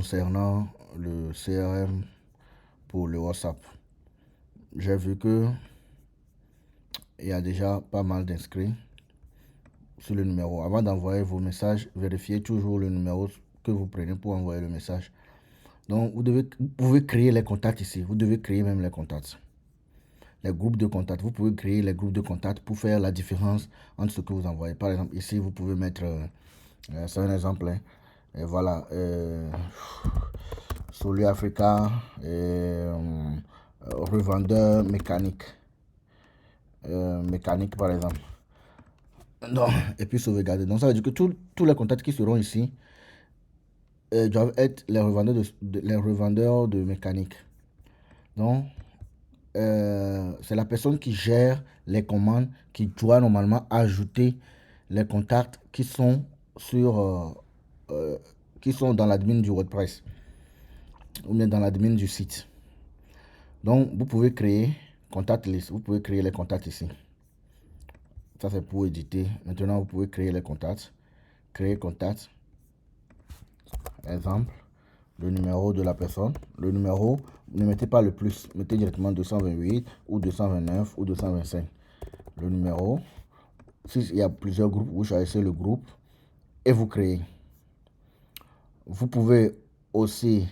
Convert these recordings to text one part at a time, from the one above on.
Concernant le CRM pour le WhatsApp, j'ai vu que il y a déjà pas mal d'inscrits sur le numéro. Avant d'envoyer vos messages, vérifiez toujours le numéro que vous prenez pour envoyer le message. Donc, vous pouvez créer les contacts ici. Vous devez créer même les contacts. Les groupes de contacts. Vous pouvez créer les groupes de contacts pour faire la différence entre ce que vous envoyez. Par exemple, ici, vous pouvez mettre, c'est un exemple, hein, et voilà, Solu Africa, revendeur mécanique. Mécanique, par exemple. Donc, et puis sauvegarder. Donc, ça veut dire que tous les contacts qui seront ici doivent être les revendeurs de mécanique. Donc, c'est la personne qui gère les commandes qui doit normalement ajouter les contacts qui sont qui sont dans l'admin du WordPress ou bien dans l'admin du site. Donc, vous pouvez créer contact list. Vous pouvez créer les contacts ici. Ça, c'est pour éditer. Maintenant, vous pouvez créer les contacts. Créer contact. Exemple, le numéro de la personne. Le numéro, ne mettez pas le plus. Mettez directement 228 ou 229 ou 225. Le numéro. S'il y a plusieurs groupes, vous choisissez le groupe et vous créez. Vous pouvez aussi,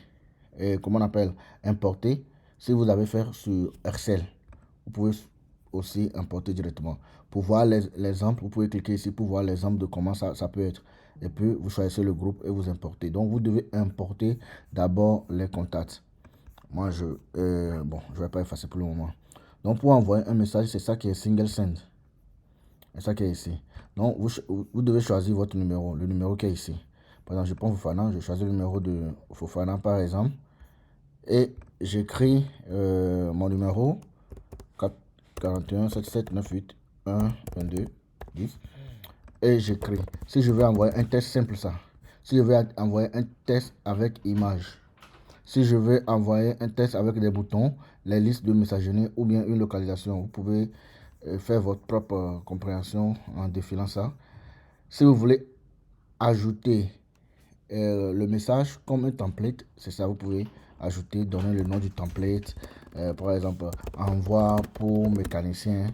comment on appelle, importer. Si vous avez fait sur Excel, vous pouvez aussi importer directement. Pour voir l'exemple, vous pouvez cliquer ici pour voir l'exemple de comment ça peut être. Et puis, vous choisissez le groupe et vous importez. Donc, vous devez importer d'abord les contacts. Moi, je ne vais pas effacer pour le moment. Donc, pour envoyer un message, c'est ça qui est single send. C'est ça qui est ici. Donc, vous devez choisir votre numéro, le numéro qui est ici. Par exemple, je prends Fofana, je choisis le numéro de Fofana, par exemple. Et j'écris mon numéro 41 77 98 1 22 10. Et j'écris. Si je veux envoyer un test simple, ça. Si je veux envoyer un test avec image. Si je veux envoyer un test avec des boutons, les listes de messagerie ou bien une localisation, vous pouvez faire votre propre compréhension en défilant ça. Si vous voulez ajouter le message comme un template, c'est ça, vous pouvez ajouter, donner le nom du template, par exemple, envoi pour mécanicien.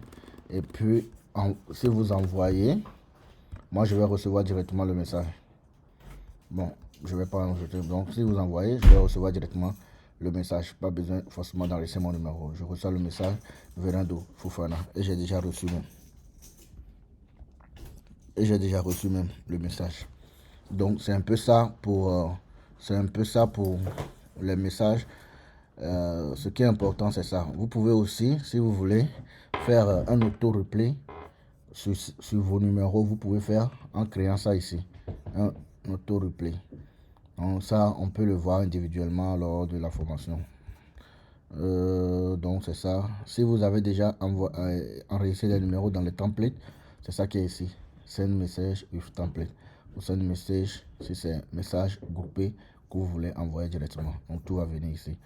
Et puis, si vous envoyez, moi je vais recevoir directement le message. Bon, je ne vais pas ajouter. Donc, si vous envoyez, je vais recevoir directement le message. Pas besoin forcément d'enregistrer mon numéro. Je reçois le message venant de Fofana. Et j'ai déjà reçu même. Le message. Donc, c'est un peu ça pour les messages. Ce qui est important, c'est ça. Vous pouvez aussi, si vous voulez, faire un auto-replay sur vos numéros. Vous pouvez faire en créant ça ici. Un auto-replay. Donc ça, on peut le voir individuellement lors de la formation. Donc c'est ça. Si vous avez déjà enregistré les numéros dans les templates, c'est ça qui est ici. Send message with template. Ou send message si c'est un message groupé que vous voulez envoyer directement. Donc tout va venir ici.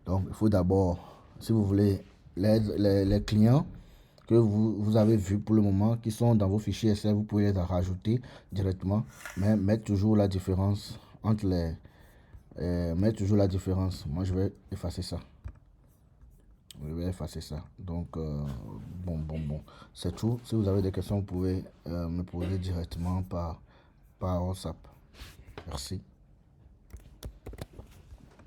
Donc il faut d'abord, si vous voulez, les clients que vous avez vus pour le moment, qui sont dans vos fichiers Excel, vous pouvez les rajouter directement, mais mettre toujours la différence entre les... mettre toujours la différence. Moi, je vais effacer ça. Donc, bon. C'est tout. Si vous avez des questions, vous pouvez me poser directement par WhatsApp. Merci.